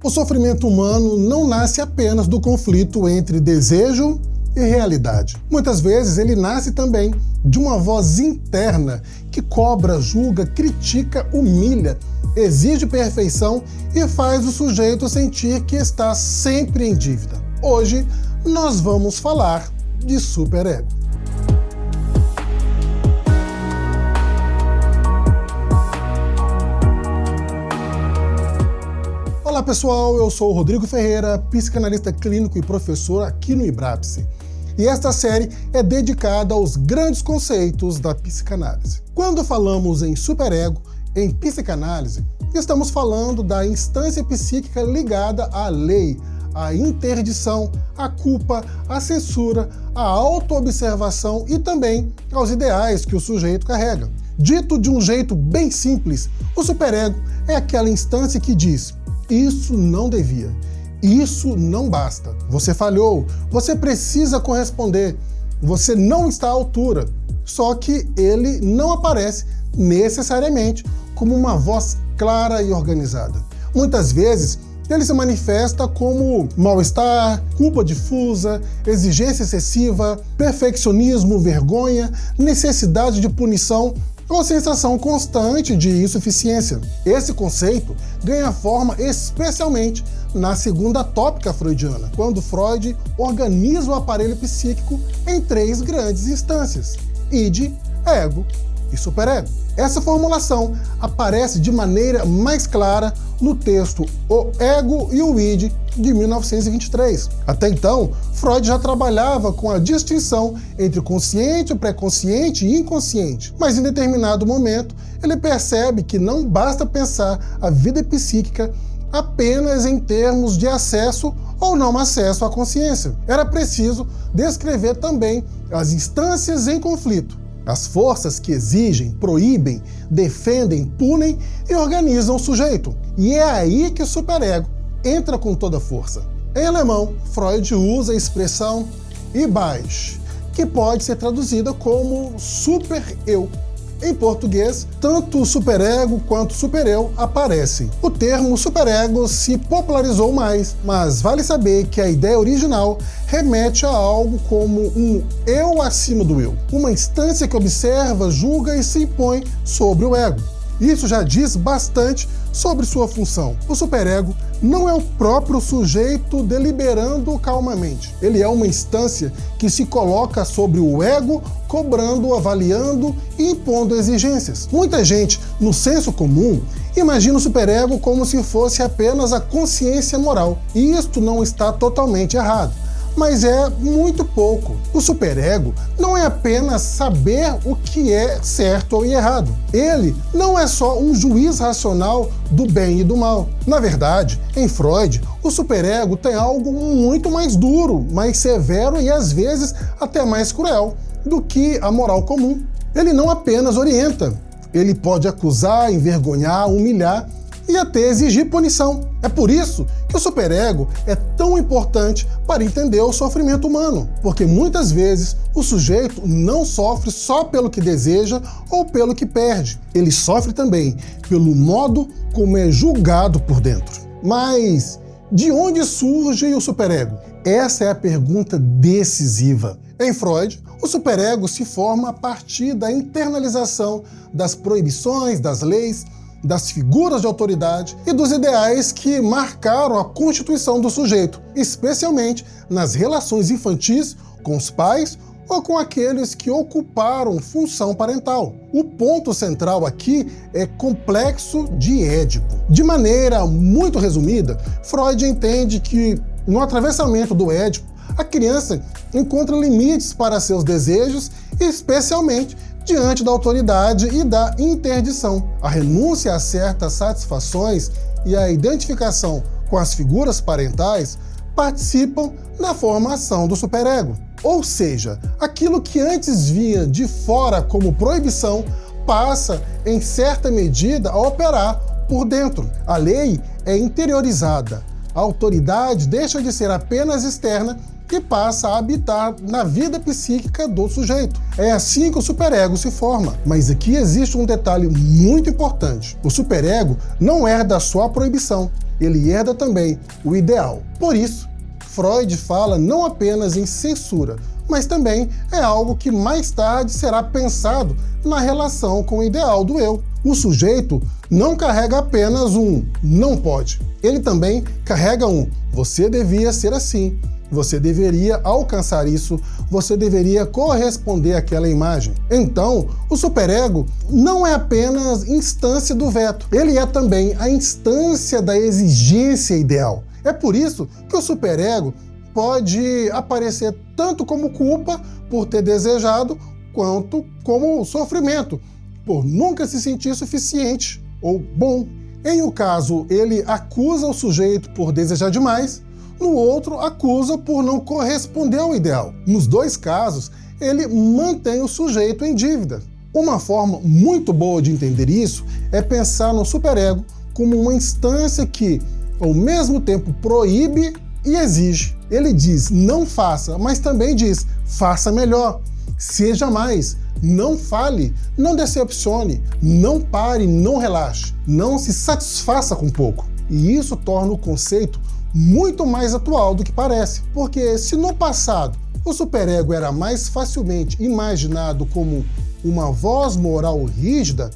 O sofrimento humano não nasce apenas do conflito entre desejo e realidade. Muitas vezes ele nasce também de uma voz interna que cobra, julga, critica, humilha, exige perfeição e faz o sujeito sentir que está sempre em dívida. Hoje nós vamos falar de superego. Olá pessoal, eu sou o Rodrigo Ferreira, psicanalista clínico e professor aqui no IBRAPSE. E esta série é dedicada aos grandes conceitos da psicanálise. Quando falamos em superego, em psicanálise, estamos falando da instância psíquica ligada à lei, à interdição, à culpa, à censura, à autoobservação e também aos ideais que o sujeito carrega. Dito de um jeito bem simples, o superego é aquela instância que diz: isso não devia, isso não basta, você falhou, você precisa corresponder, você não está à altura. Só que ele não aparece necessariamente como uma voz clara e organizada. Muitas vezes ele se manifesta como mal-estar, culpa difusa, exigência excessiva, perfeccionismo, vergonha, necessidade de punição ou sensação constante de insuficiência. Esse conceito ganha forma especialmente na segunda tópica freudiana, quando Freud organiza o aparelho psíquico em três grandes instâncias: id, ego e superego. Essa formulação aparece de maneira mais clara no texto O Ego e o Id, de 1923. Até então, Freud já trabalhava com a distinção entre consciente, pré-consciente e inconsciente, mas em determinado momento ele percebe que não basta pensar a vida psíquica apenas em termos de acesso ou não acesso à consciência. Era preciso descrever também as instâncias em conflito, as forças que exigem, proíbem, defendem, punem e organizam o sujeito. E é aí que o superego entra com toda força. Em alemão, Freud usa a expressão Ich, que pode ser traduzida como super-eu. Em português, tanto o superego quanto o supereu aparecem. O termo superego se popularizou mais, mas vale saber que a ideia original remete a algo como um eu acima do eu, uma instância que observa, julga e se impõe sobre o ego. Isso já diz bastante sobre sua função. O superego não é o próprio sujeito deliberando calmamente. Ele é uma instância que se coloca sobre o ego, cobrando, avaliando e impondo exigências. Muita gente, no senso comum, imagina o superego como se fosse apenas a consciência moral. E isto não está totalmente errado, mas é muito pouco. O superego não é apenas saber o que é certo ou errado. Ele não é só um juiz racional do bem e do mal. Na verdade, em Freud, o superego tem algo muito mais duro, mais severo e às vezes até mais cruel do que a moral comum. Ele não apenas orienta, ele pode acusar, envergonhar, humilhar e até exigir punição. É por isso que o superego é tão importante para entender o sofrimento humano, porque muitas vezes o sujeito não sofre só pelo que deseja ou pelo que perde. Ele sofre também pelo modo como é julgado por dentro. Mas de onde surge o superego? Essa é a pergunta decisiva. Em Freud, o superego se forma a partir da internalização das proibições, das leis, das figuras de autoridade e dos ideais que marcaram a constituição do sujeito, especialmente nas relações infantis com os pais ou com aqueles que ocuparam função parental. O ponto central aqui é complexo de Édipo. De maneira muito resumida, Freud entende que no atravessamento do Édipo, a criança encontra limites para seus desejos, especialmente diante da autoridade e da interdição. A renúncia a certas satisfações e a identificação com as figuras parentais participam da formação do superego. Ou seja, aquilo que antes vinha de fora como proibição passa, em certa medida, a operar por dentro. A lei é interiorizada. A autoridade deixa de ser apenas externa que passa a habitar na vida psíquica do sujeito. É assim que o superego se forma. Mas aqui existe um detalhe muito importante. O superego não herda só a proibição, ele herda também o ideal. Por isso, Freud fala não apenas em censura, mas também é algo que mais tarde será pensado na relação com o ideal do eu. O sujeito não carrega apenas um não pode, ele também carrega um você devia ser assim, você deveria alcançar isso, você deveria corresponder àquela imagem. Então, o superego não é apenas instância do veto, ele é também a instância da exigência ideal. É por isso que o superego pode aparecer tanto como culpa por ter desejado, quanto como sofrimento por nunca se sentir suficiente ou bom. Em um caso, ele acusa o sujeito por desejar demais, no outro, acusa por não corresponder ao ideal. Nos dois casos, ele mantém o sujeito em dívida. Uma forma muito boa de entender isso é pensar no superego como uma instância que, ao mesmo tempo, proíbe e exige. Ele diz não faça, mas também diz faça melhor, seja mais, não fale, não decepcione, não pare, não relaxe, não se satisfaça com pouco. E isso torna o conceito muito mais atual do que parece, porque se no passado o superego era mais facilmente imaginado como uma voz moral rígida,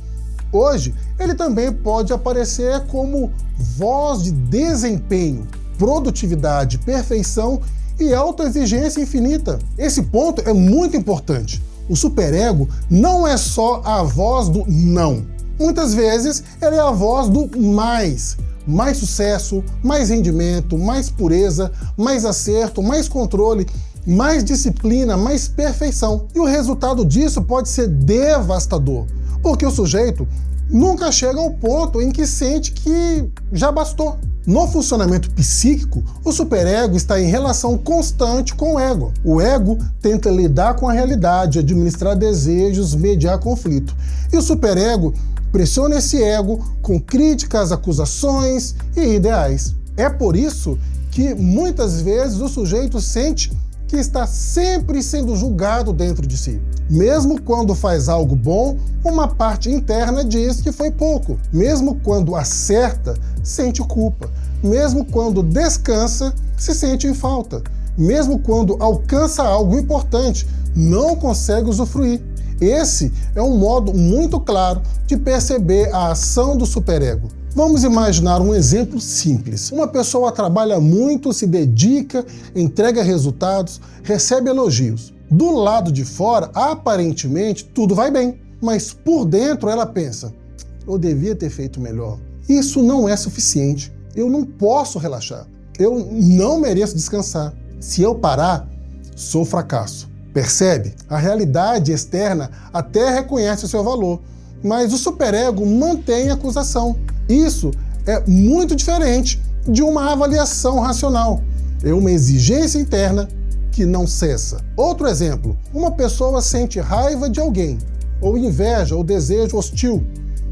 hoje ele também pode aparecer como voz de desempenho, produtividade, perfeição e autoexigência infinita. Esse ponto é muito importante. O superego não é só a voz do não. Muitas vezes ele é a voz do mais sucesso, mais rendimento, mais pureza, mais acerto, mais controle, mais disciplina, mais perfeição. E o resultado disso pode ser devastador, porque o sujeito nunca chega ao ponto em que sente que já bastou. No funcionamento psíquico, o superego está em relação constante com o ego. O ego tenta lidar com a realidade, administrar desejos, mediar conflito. E o superego pressiona esse ego com críticas, acusações e ideais. É por isso que muitas vezes o sujeito sente que está sempre sendo julgado dentro de si. Mesmo quando faz algo bom, uma parte interna diz que foi pouco. Mesmo quando acerta, sente culpa. Mesmo quando descansa, se sente em falta. Mesmo quando alcança algo importante, não consegue usufruir. Esse é um modo muito claro de perceber a ação do superego. Vamos imaginar um exemplo simples. Uma pessoa trabalha muito, se dedica, entrega resultados, recebe elogios. Do lado de fora, aparentemente, tudo vai bem, mas por dentro ela pensa, eu devia ter feito melhor. Isso não é suficiente. Eu não posso relaxar. Eu não mereço descansar. Se eu parar, sou fracasso. Percebe? A realidade externa até reconhece o seu valor, mas o superego mantém a acusação. Isso é muito diferente de uma avaliação racional. É uma exigência interna que não cessa. Outro exemplo, uma pessoa sente raiva de alguém, ou inveja, ou desejo hostil,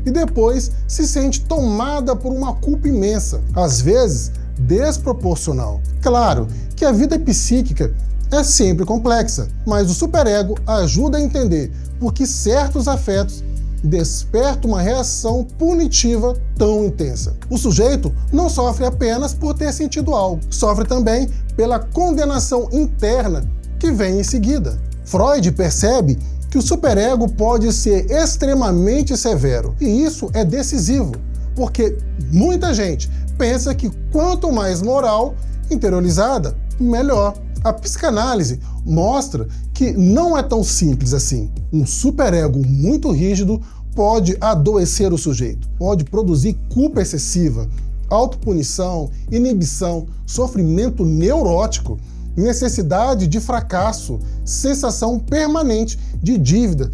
e depois se sente tomada por uma culpa imensa, às vezes desproporcional. Claro que a vida psíquica é sempre complexa, mas o superego ajuda a entender por que certos afetos despertam uma reação punitiva tão intensa. O sujeito não sofre apenas por ter sentido algo, sofre também pela condenação interna que vem em seguida. Freud percebe que o superego pode ser extremamente severo, e isso é decisivo, porque muita gente pensa que quanto mais moral interiorizada, melhor. A psicanálise mostra que não é tão simples assim. Um superego muito rígido pode adoecer o sujeito, pode produzir culpa excessiva, autopunição, inibição, sofrimento neurótico, necessidade de fracasso, sensação permanente de dívida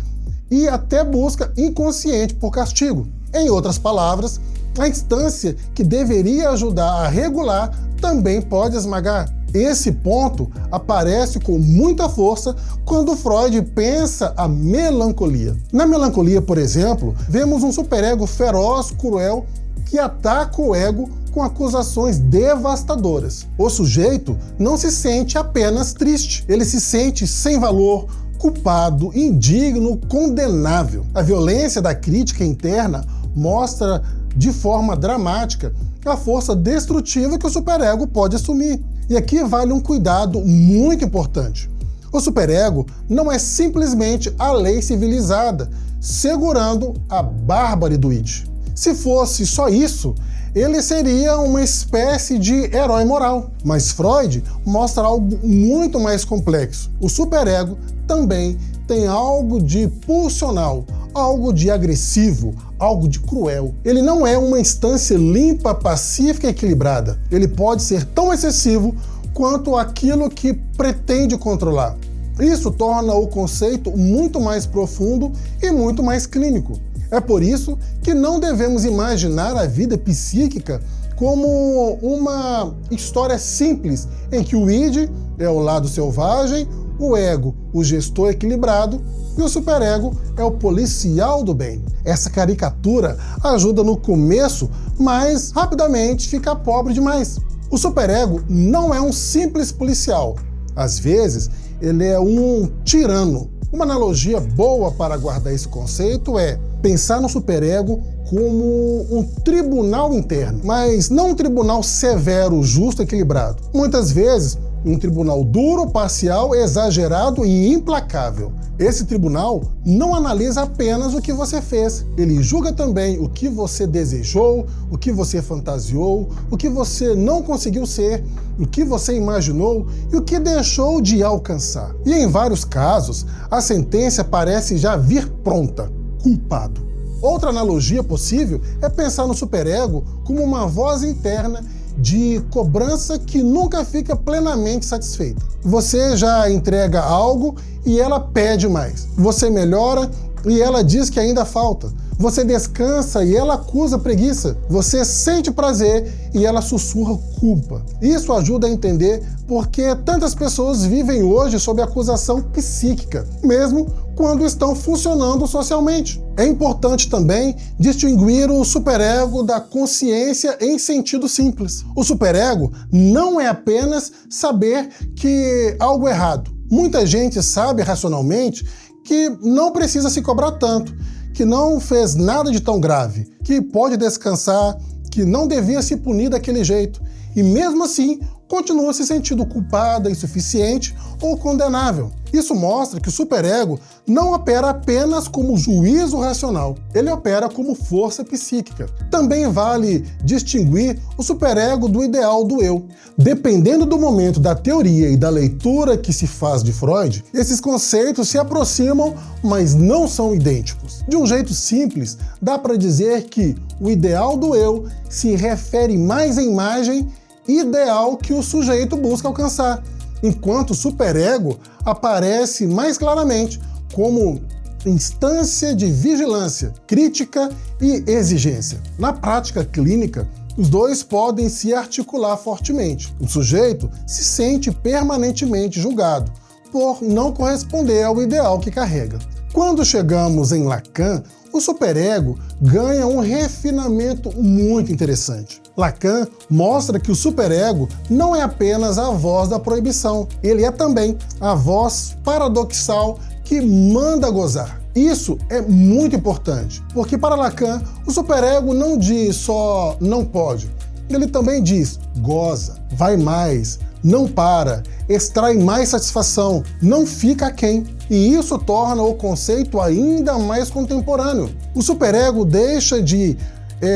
e até busca inconsciente por castigo. Em outras palavras, a instância que deveria ajudar a regular também pode esmagar. Esse ponto aparece com muita força quando Freud pensa a melancolia. Na melancolia, por exemplo, vemos um superego feroz, cruel, que ataca o ego com acusações devastadoras. O sujeito não se sente apenas triste, ele se sente sem valor, culpado, indigno, condenável. A violência da crítica interna mostra de forma dramática a força destrutiva que o superego pode assumir. E aqui vale um cuidado muito importante. O superego não é simplesmente a lei civilizada segurando a bárbare do id. Se fosse só isso, ele seria uma espécie de herói moral. Mas Freud mostra algo muito mais complexo. O superego também tem algo de pulsional, algo de agressivo, algo de cruel. Ele não é uma instância limpa, pacífica e equilibrada. Ele pode ser tão excessivo quanto aquilo que pretende controlar. Isso torna o conceito muito mais profundo e muito mais clínico. É por isso que não devemos imaginar a vida psíquica como uma história simples, em que o id é o lado selvagem, o ego, o gestor equilibrado, e o superego é o policial do bem. Essa caricatura ajuda no começo, mas rapidamente fica pobre demais. O superego não é um simples policial. Às vezes, ele é um tirano. Uma analogia boa para guardar esse conceito é pensar no superego como um tribunal interno, mas não um tribunal severo, justo, equilibrado. Muitas vezes, um tribunal duro, parcial, exagerado e implacável. Esse tribunal não analisa apenas o que você fez, ele julga também o que você desejou, o que você fantasiou, o que você não conseguiu ser, o que você imaginou e o que deixou de alcançar. E em vários casos, a sentença parece já vir pronta: culpado. Outra analogia possível é pensar no superego como uma voz interna de cobrança que nunca fica plenamente satisfeita. Você já entrega algo e ela pede mais. Você melhora e ela diz que ainda falta. Você descansa e ela acusa preguiça. Você sente prazer e ela sussurra culpa. Isso ajuda a entender por que tantas pessoas vivem hoje sob acusação psíquica, mesmo quando estão funcionando socialmente. É importante também distinguir o superego da consciência em sentido simples. O superego não é apenas saber que algo é errado. Muita gente sabe racionalmente que não precisa se cobrar tanto, que não fez nada de tão grave, que pode descansar, que não devia se punir daquele jeito, e mesmo assim continua se sentindo culpada, insuficiente ou condenável. Isso mostra que o superego não opera apenas como juízo racional, ele opera como força psíquica. Também vale distinguir o superego do ideal do eu. Dependendo do momento da teoria e da leitura que se faz de Freud, esses conceitos se aproximam, mas não são idênticos. De um jeito simples, dá para dizer que o ideal do eu se refere mais à imagem ideal que o sujeito busca alcançar, enquanto o superego aparece mais claramente como instância de vigilância, crítica e exigência. Na prática clínica, os dois podem se articular fortemente. O sujeito se sente permanentemente julgado por não corresponder ao ideal que carrega. Quando chegamos em Lacan, o superego ganha um refinamento muito interessante. Lacan mostra que o superego não é apenas a voz da proibição, ele é também a voz paradoxal que manda gozar. Isso é muito importante, porque para Lacan, o superego não diz só não pode, ele também diz goza, vai mais, não para, extrai mais satisfação, não fica aquém. E isso torna o conceito ainda mais contemporâneo. O superego deixa de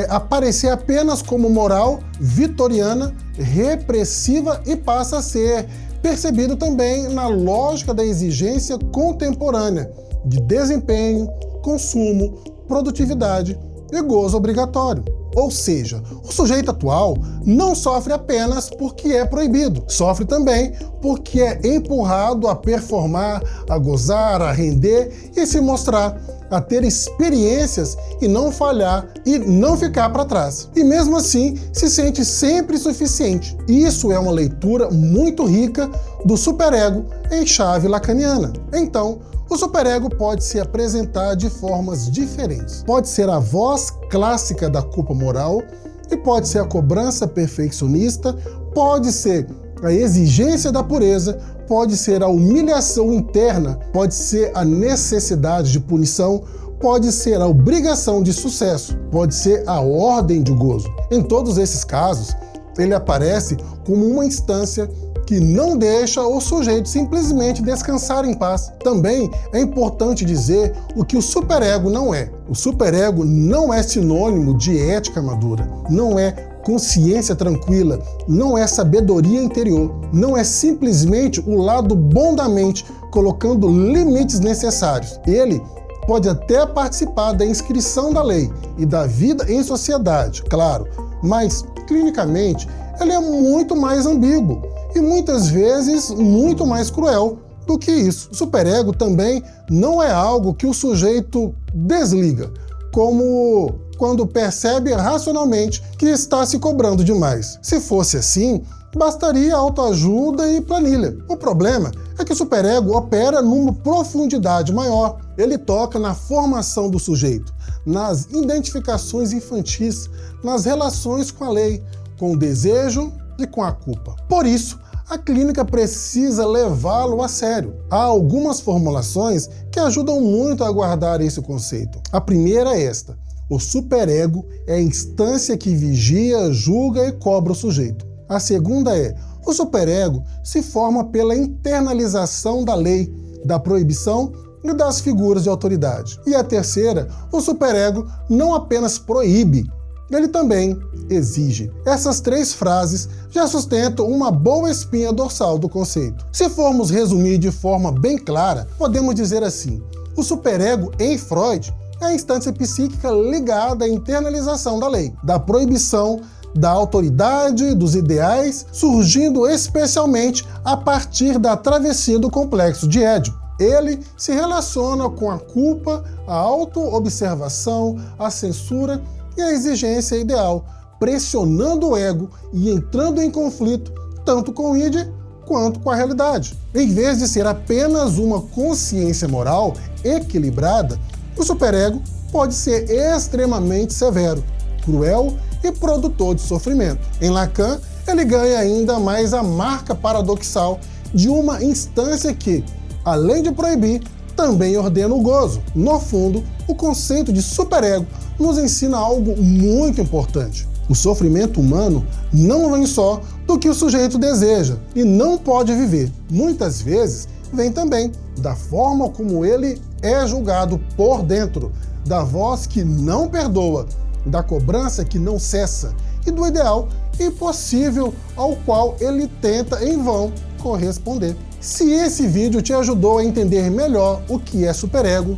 aparecer apenas como moral vitoriana, repressiva e passa a ser percebido também na lógica da exigência contemporânea de desempenho, consumo, produtividade e gozo obrigatório. Ou seja, o sujeito atual não sofre apenas porque é proibido, sofre também porque é empurrado a performar, a gozar, a render e se mostrar, a ter experiências e não falhar e não ficar para trás. E mesmo assim, se sente sempre suficiente. Isso é uma leitura muito rica do superego em chave lacaniana. Então, o superego pode se apresentar de formas diferentes. Pode ser a voz clássica da culpa moral, E pode ser a cobrança perfeccionista, pode ser a exigência da pureza, pode ser a humilhação interna, pode ser a necessidade de punição, pode ser a obrigação de sucesso, pode ser a ordem de gozo. Em todos esses casos, ele aparece como uma instância que não deixa o sujeito simplesmente descansar em paz. Também é importante dizer o que o superego não é. O superego não é sinônimo de ética madura, não é consciência tranquila, não é sabedoria interior, não é simplesmente o lado bom da mente colocando limites necessários. Ele pode até participar da inscrição da lei e da vida em sociedade, claro, mas clinicamente ele é muito mais ambíguo e muitas vezes muito mais cruel do que isso. O superego também não é algo que o sujeito desliga, como quando percebe racionalmente que está se cobrando demais. Se fosse assim, bastaria autoajuda e planilha. O problema é que o superego opera numa profundidade maior. Ele toca na formação do sujeito, nas identificações infantis, nas relações com a lei, com o desejo e com a culpa. Por isso, a clínica precisa levá-lo a sério. Há algumas formulações que ajudam muito a guardar esse conceito. A primeira é esta: o superego é a instância que vigia, julga e cobra o sujeito. A segunda é: o superego se forma pela internalização da lei, da proibição e das figuras de autoridade. E a terceira: o superego não apenas proíbe, ele também exige. Essas três frases já sustentam uma boa espinha dorsal do conceito. Se formos resumir de forma bem clara, podemos dizer assim: o superego em Freud é a instância psíquica ligada à internalização da lei, da proibição, da autoridade, dos ideais, surgindo especialmente a partir da travessia do complexo de Édipo. Ele se relaciona com a culpa, a auto-observação, a censura e a exigência ideal, pressionando o ego e entrando em conflito tanto com o id quanto com a realidade. Em vez de ser apenas uma consciência moral equilibrada, o superego pode ser extremamente severo, cruel e produtor de sofrimento. Em Lacan, ele ganha ainda mais a marca paradoxal de uma instância que, além de proibir, também ordena o gozo. No fundo, o conceito de superego nos ensina algo muito importante. O sofrimento humano não vem só do que o sujeito deseja e não pode viver. Muitas vezes vem também da forma como ele é julgado por dentro, da voz que não perdoa, da cobrança que não cessa e do ideal impossível ao qual ele tenta em vão corresponder. Se esse vídeo te ajudou a entender melhor o que é superego,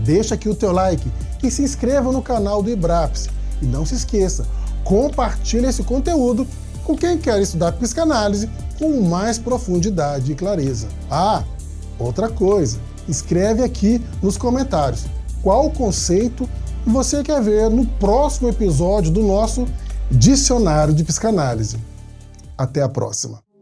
deixa aqui o teu like e se inscreva no canal do IBRAPSE. E não se esqueça, compartilhe esse conteúdo com quem quer estudar psicanálise com mais profundidade e clareza. Ah, outra coisa, escreve aqui nos comentários qual conceito você quer ver no próximo episódio do nosso Dicionário de Psicanálise. Até a próxima!